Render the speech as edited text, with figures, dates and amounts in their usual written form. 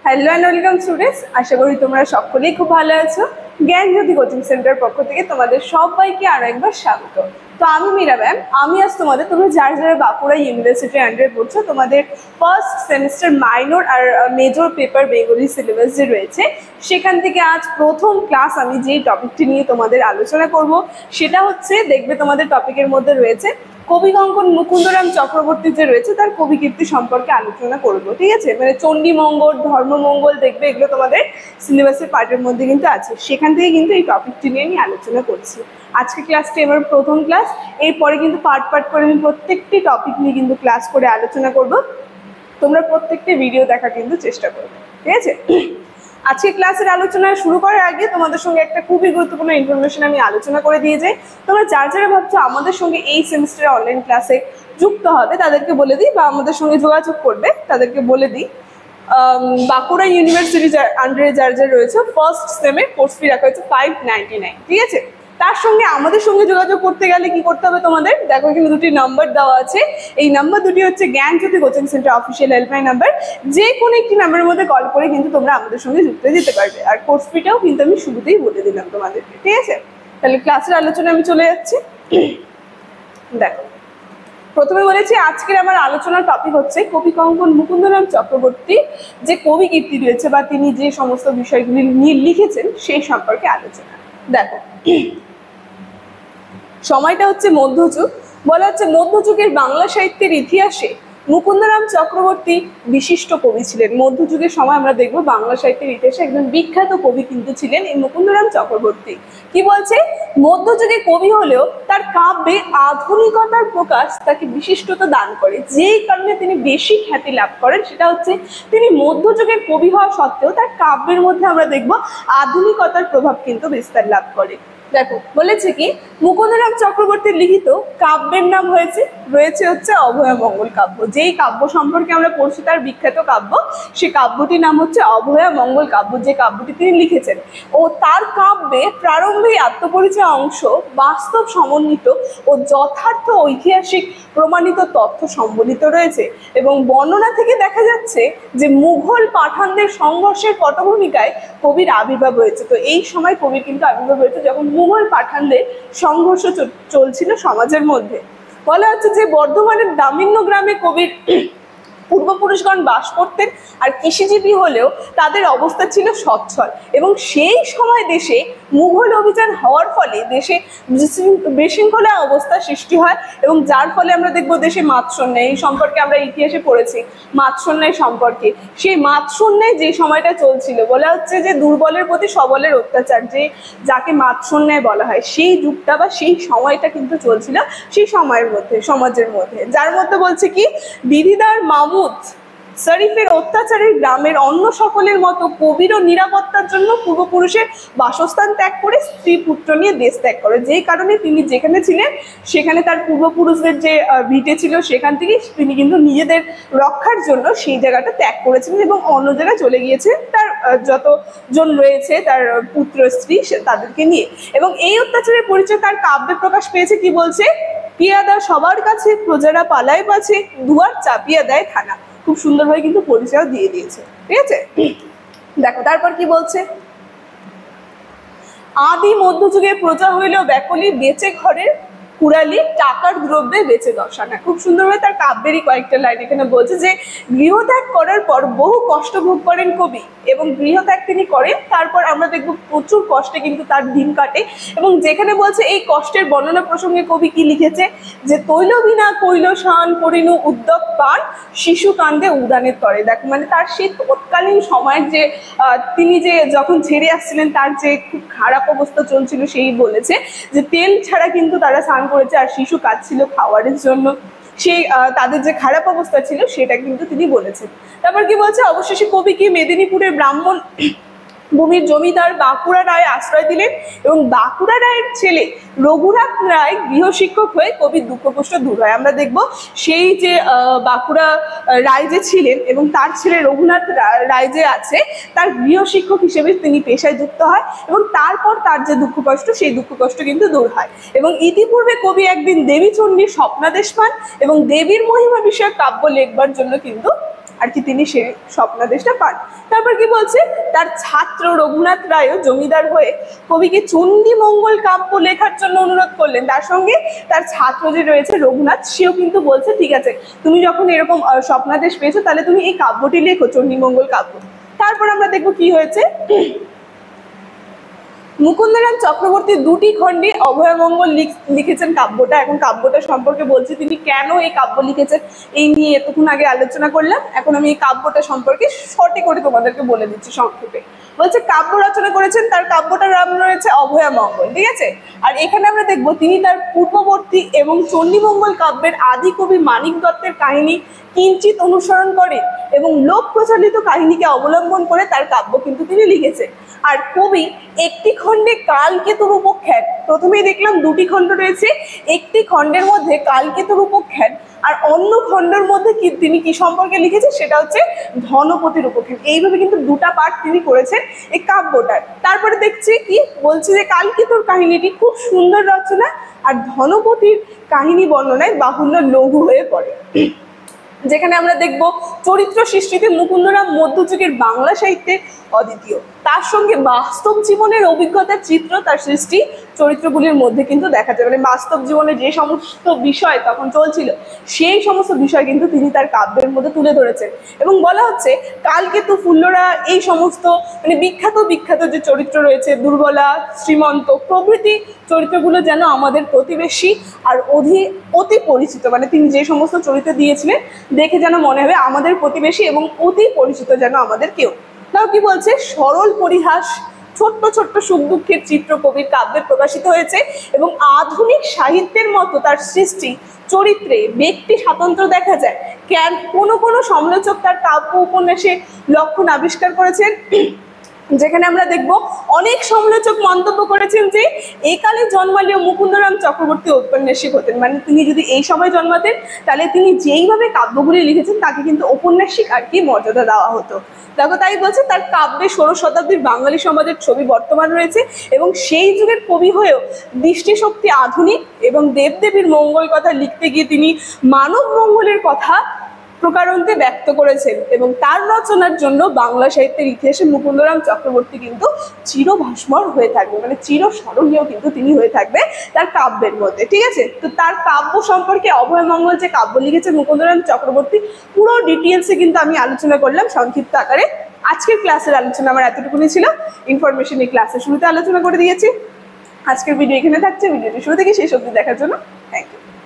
Hello and welcome students, আশা করি তোমরা সকলেই খুব ভালো আছো। জ্ঞানজ্যোতি কোচিং সেন্টার পক্ষ থেকে তোমাদের সবাইকে আরো একবার স্বাগত। তো আমি মীরা ম্যাম, আমি আজ তোমরা যারা যারা বাঁকুড়া ইউনিভার্সিটি আন্ডারে পড়ছো, তোমাদের ফার্স্ট সেমিস্টার মাইনর আর মেজর পেপার বেঙ্গলি সিলেবাস যে রয়েছে, সেখান থেকে আজ প্রথম ক্লাস আমি যেই টপিকটি নিয়ে তোমাদের আলোচনা করব সেটা হচ্ছে, দেখবে তোমাদের টপিকের মধ্যে রয়েছে কবি কঙ্কন মুকুন্দরাম চক্রবর্তী যে রয়েছে তার কবি কীর্তি সম্পর্কে আলোচনা করবো। ঠিক আছে, মানে চণ্ডীমঙ্গল, ধর্মমঙ্গল, দেখবে এগুলো তোমাদের সিলেবাসের পার্টের মধ্যে কিন্তু আছে। সেখান থেকে কিন্তু এই টপিকটি নিয়ে আমি আলোচনা করছি। আজকে ক্লাসটি আমার প্রথম ক্লাস, এরপরে কিন্তু পার্ট পার্ট করে আমি প্রত্যেকটি টপিক নিয়ে কিন্তু ক্লাস করে আলোচনা করব। তোমরা প্রত্যেকটি ভিডিও দেখার কিন্তু চেষ্টা করবে। ঠিক আছে, আজকে ক্লাসের আলোচনা শুরু করার আগে তোমাদের সঙ্গে একটা খুবই গুরুত্বপূর্ণ ইনফরমেশন আমি আলোচনা করে দিয়ে যাই। তোমরা যারা যারা ভাবছো আমাদের সঙ্গে এই সেমিস্টারে অনলাইন ক্লাসে যুক্ত হবে তাদেরকে বলে দিই, বা আমাদের সঙ্গে যোগাযোগ করবে তাদেরকে বলে দিই, বাঁকুড়া ইউনিভার্সিটি আন্ডারে যারা যারা রয়েছে ফার্স্ট সেমের কোর্স ফি রাখা হয়েছে 599। ঠিক আছে, তার সঙ্গে আমাদের সঙ্গে যোগাযোগ করতে গেলে কি করতে হবে তোমাদের, দেখো এখানে দুটি নাম্বার দেওয়া আছে। এই নাম্বার দুটি হচ্ছে Gyanjyoti coaching centre official helpline number. যে কোনো একটি নাম্বারের মধ্যে কল করে কিন্তু তোমরা আমাদের সঙ্গে যুক্ত যেতে পারবে। আর কোর্স ফিটাও কিন্তু আমি শুরুতেই বলে দিলাম তোমাদেরকে। ঠিক আছে, তাহলে ক্লাসের আলোচনা আমি চলে যাচ্ছি। দেখো, প্রথমে বলেছি আজকের আমার আলোচনার টপিক হচ্ছে কবি কঙ্কন মুকুন্দরাম চক্রবর্তী যে কবি কীর্তি রয়েছে বা তিনি যে সমস্ত বিষয়গুলি নিয়ে লিখেছেন সেই সম্পর্কে আলোচনা। দেখো, সময়টা হচ্ছে মধ্যযুগ। বলা হচ্ছে মধ্যযুগের বাংলা সাহিত্যের ইতিহাসে মুকুন্দরাম চক্রবর্তী বিশিষ্ট কবি ছিলেন। মধ্যযুগের সময় আমরা দেখবো বাংলা সাহিত্যের ইতিহাসে একজন বিখ্যাত কবি কিন্তু ছিলেন এই মুকুন্দরাম চক্রবর্তী। কি বলছে, মধ্যযুগে কবি হলেও তার কাব্যে আধুনিকতার প্রকাশ তাকে বিশিষ্টতা দান করে। যেই কারণে তিনি বেশি খ্যাতি লাভ করেন সেটা হচ্ছে তিনি মধ্যযুগের কবি হওয়া সত্ত্বেও তার কাব্যের মধ্যে আমরা দেখবো আধুনিকতার প্রভাব কিন্তু বিস্তার লাভ করে। দেখো বলেছে কি, মুকুন্দরাম চক্রবর্তীর লিখিত কাব্যের নাম রয়েছে হচ্ছে অভয়ামঙ্গল কাব্য। যেই কাব্য সম্পর্কে আমরা পড়ছি তার বিখ্যাত কাব্য, সে কাব্যটির নাম হচ্ছে অভয়ামঙ্গল কাব্য, যে কাব্যটি তিনি লিখেছেন। ও তার কাব্যে প্রারম্ভিক আত্মপরিচয় অংশ বাস্তব সমন্বিত ও যথার্থ ঐতিহাসিক প্রমাণিত তথ্য সম্বলিত রয়েছে। এবং বর্ণনা থেকে দেখা যাচ্ছে যে মুঘল পাঠানদের সংঘর্ষের পটভূমিকায় কবির আবির্ভাব হয়েছে। তো এই সময় কবির কিন্তু আবির্ভাব হয়েছে যখন মুঘল পাঠানদের সংঘর্ষ চলছিল সমাজের মধ্যে। বলা হচ্ছে যে বর্ধমানের দামিন্য গ্রামে কবির পূর্বপুরুষগণ বাস করতেন, আর কৃষিজীবী হলেও তাদের অবস্থা ছিল সচ্ছল। এবং সেই সময় দেশে মুঘল অভিযান হওয়ার ফলে দেশে বিশৃঙ্খলা অবস্থা সৃষ্টি হয়, এবং যার ফলে আমরা দেখবো দেশে মাৎসন্যায়, এই সম্পর্কে আমরা ইতিহাসে পড়েছি মাৎসন্যায় সম্পর্কে। সেই মাৎসন্যায় যে সময়টা চলছিল, বলা হচ্ছে যে দুর্বলের প্রতি সবলের অত্যাচার, যাকে মাৎসন্যায় বলা হয়, সেই যুগটা বা সেই সময়টা কিন্তু চলছিল সেই সময়ের মধ্যে, সমাজের মধ্যে। যার মধ্যে বলছে কি, বিধিদার মামুদ শরীফের অত্যাচারের গ্রামের অন্য সকলের মতো কবিরও নিরাপত্তার জন্য পূর্বপুরুষের বাসস্থান ত্যাগ করে স্ত্রী পুত্র নিয়ে দেশ ত্যাগ করে। যেই কারণে তিনি যেখানে ছিলেন সেখানে তার পূর্বপুরুষদের যে ভিটে ছিল সেখান থেকে তিনি কিন্তু নিজেদের রক্ষার জন্য সেই জায়গাটা ত্যাগ করেছিলেন এবং অন্য জায়গায় চলে গিয়েছে তার যতজন রয়েছে তার পুত্র স্ত্রী তাদেরকে নিয়ে। এবং এই অত্যাচারের পরিচয় তার কাব্যে প্রকাশ পেয়েছে। কি বলছে, পিয়াদা সবার কাছে, প্রজারা পালায় পাছে, দুয়ার চাপিয়া দেয় থানা। খুব সুন্দরভাবে কিন্তু পরিচয় দিয়ে দিয়েছে। ঠিক আছে, দেখো তারপর কি বলছে, আদি মধ্যযুগে প্রজা হইলেও ব্যাকলি, বেচে ঘরের কুড়ালি, টাকার দ্রব্যে বেচে দশানা। খুব সুন্দরভাবে তার কাব্যেরই কয়েকটা লাইন এখানে বলছে যে গৃহত্যাগ করার পর বহু কষ্ট ভোগ করেন কবি, এবং গৃহত্যাগ তিনি করেন, তারপর আমরা দেখব প্রচুর কষ্টে কিন্তু তার দিন কাটে। এবং যেখানে বলছে এই কষ্টের বর্ণনা প্রসঙ্গে কবি কি লিখেছে, যে তৈলবিনা কৈল শান করিনু উদ্যোগ পান, শিশু কান্দে উদানের তরে। দেখ, মানে তার সেই তৎকালীন সময়ের যে তিনি যে যখন ছেড়ে আসছিলেন তার যে খুব খারাপ অবস্থা চলছিল, সেই বলেছে যে তেল ছাড়া কিন্তু তারা স্নান করেছে, আর শিশু কাঁদছিল খাওয়ারের জন্য। সেই তাদের যে খারাপ অবস্থা ছিল সেটা কিন্তু তিনি বলেছেন। তারপর কি বলছে, অবশেষে কবি কি মেদিনীপুরের ব্রাহ্মণ ভূমির জমিদার বাঁকুড়া রায় আশ্রয় দিলেন, এবং বাঁকুড়া রায়ের ছেলে রঘুনাথ রায় গৃহশিক্ষক হয়ে কবির দুঃখ কষ্ট দূর হয়। আমরা দেখব সেই যে বাঁকুড়া রায় যে ছিলেন এবং তার ছেলে রঘুনাথ রায় যে আছে, তার গৃহশিক্ষক হিসেবে তিনি পেশায় যুক্ত হয়, এবং তারপর তার যে দুঃখ কষ্ট সেই দুঃখ কষ্ট কিন্তু দূর হয়। এবং ইতিপূর্বে কবি একদিন দেবী চণ্ডীর স্বপ্নাদেশ পান এবং দেবীর মহিমা বিষয়ক কাব্য লেখবার জন্য কিন্তু আর কি তিনি সেই স্বপ্নাদেশটা পান। তারপর কি বলছে, তার ছাত্র রঘুনাথ রায়ও জমিদার হয়ে কবিকে চণ্ডীমঙ্গল কাব্য লেখার জন্য অনুরোধ করলেন। তার সঙ্গে তার ছাত্র যে রয়েছে রঘুনাথ, সেও কিন্তু বলছে ঠিক আছে, তুমি যখন এরকম স্বপ্নাদেশ পেয়েছো তাহলে তুমি এই কাব্যটি লেখো, চণ্ডীমঙ্গল কাব্য। তারপর আমরা দেখবো কি হয়েছে। মুকুন্দরাম চক্রবর্তী দুটি খণ্ডে অভয়মঙ্গল লিখেছেন কাব্যটা। এখন কাব্যটা সম্পর্কে বলছি, তিনি কেন এই কাব্য লিখেছেন এই নিয়ে এতক্ষণ আগে আলোচনা করলাম। এখন আমি এই কাব্যটা সম্পর্কে শর্টে করে তোমাদেরকে বলে দিচ্ছি সংক্ষেপে। বলছে কাব্য রচনা করেছেন, তার কাব্যটার নাম রয়েছে অভয়মঙ্গল, ঠিক আছে। আর এখানে আমরা দেখবো তিনি তার পূর্ববর্তী এবং চণ্ডীমঙ্গল কাব্যের আদি কবি মানিক দত্তের কাহিনী কিঞ্চিত অনুসরণ করে এবং লোক প্রচলিত কাহিনীকে অবলম্বন করে তার কাব্য কিন্তু তিনি লিখেছেন। আর কবি একটি খণ্ডে কালকেতুর উপখ্যান, প্রথমেই দেখলাম দুটি খণ্ড রয়েছে, একটি খণ্ডের মধ্যে কালকেতুর উপখ্যান আর অন্য খণ্ডের মধ্যে কি তিনি কি সম্পর্কে লিখেছে সেটা হচ্ছে ধনপতির উপখ্যান। এইভাবে কিন্তু দুটা পার্ট তিনি করেছেন এই কাব্যটার। তারপরে দেখছি কি বলছে যে কালকেতুর কাহিনীটি খুব সুন্দর রচনা আর ধনপতির কাহিনী বর্ণনায় বাহুল্য লঘু হয়ে পড়ে। যেখানে আমরা দেখব চরিত্র সৃষ্টিতে মুকুন্দরাম মধ্যযুগের বাংলা সাহিত্যে অদ্বিতীয়। তার সঙ্গে বাস্তব জীবনের অভিজ্ঞতার চিত্র তার সৃষ্টি চরিত্রগুলির মধ্যে কিন্তু দেখা যায়। মানে বাস্তব জীবনে যে সমস্ত বিষয় তখন চলছিল সেই সমস্ত বিষয় কিন্তু তিনি তার কাব্যের মধ্যে তুলে ধরেছেন। এবং বলা হচ্ছে কালকেতু, ফুল্লরা, এই সমস্ত মানে বিখ্যাত যে চরিত্র রয়েছে, দুর্বলা, শ্রীমন্ত প্রভৃতি চরিত্রগুলো যেন আমাদের প্রতিবেশী আর অতি পরিচিত। মানে তিনি যে সমস্ত চরিত্র দিয়েছিলেন দেখে যেন মনে হবে আমাদের প্রতিবেশী এবং অতি পরিচিত যেন আমাদের কেউ। তাও কি বলছে, সরল পরিহাস, ছোট্ট ছোট্ট সুখ দুঃখের চিত্র কবির কাব্যে প্রকাশিত হয়েছে এবং আধুনিক সাহিত্যের মতো তার সৃষ্টি চরিত্রে ব্যক্তি স্বাতন্ত্র্য দেখা যায়। কোনো সমালোচক তার কাব্য উপন্যাসে লক্ষণ আবিষ্কার করেছেন, যেখানে আমরা দেখব অনেক সমালোচক মন্তব্য করেছেন যে এই কালে জন্মালেও মুকুন্দরাম চক্রবর্তী ঔপন্যাসিক হতেন। মানে তিনি যদি এই সময় জন্মাতেন তাহলে তিনি যেইভাবে কাব্যগুলি লিখেছেন তাকে কিন্তু ঔপন্যাসিক আর কি মর্যাদা দেওয়া হতো। দেখো তাই বলছে তার কাব্যে 16 শতাব্দীর বাঙালি সমাজের ছবি বর্তমান রয়েছে এবং সেই যুগের কবি হয়েও দৃষ্টিশক্তি আধুনিক এবং দেবদেবীর মঙ্গল কথা লিখতে গিয়ে তিনি মানব মঙ্গলের কথা প্রকারান্তে ব্যক্ত করেছেন। এবং তার রচনার জন্য বাংলা সাহিত্যের ইতিহাসে মুকুন্দরাম চক্রবর্তী কিন্তু চিরভাস্মর হয়ে থাকবে, মানে চিরস্মরণীয় কিন্তু তিনি হয়ে থাকবে তার কাব্যের মধ্যে, ঠিক আছে। তো তার কাব্য সম্পর্কে অভয়মঙ্গল যে কাব্য লিখেছে মুকুন্দরাম চক্রবর্তী পুরো ডিটেলসে কিন্তু আমি আলোচনা করলাম সংক্ষিপ্ত আকারে। আজকের ক্লাসের আলোচনা আমার এতটুকুনি ছিল, ইনফরমেশন এই ক্লাসের শুরুতে আলোচনা করে দিয়েছি। আজকের ভিডিও এখানে থাকছে, ভিডিওটি শুরু থেকে শেষ অবধি দেখার জন্য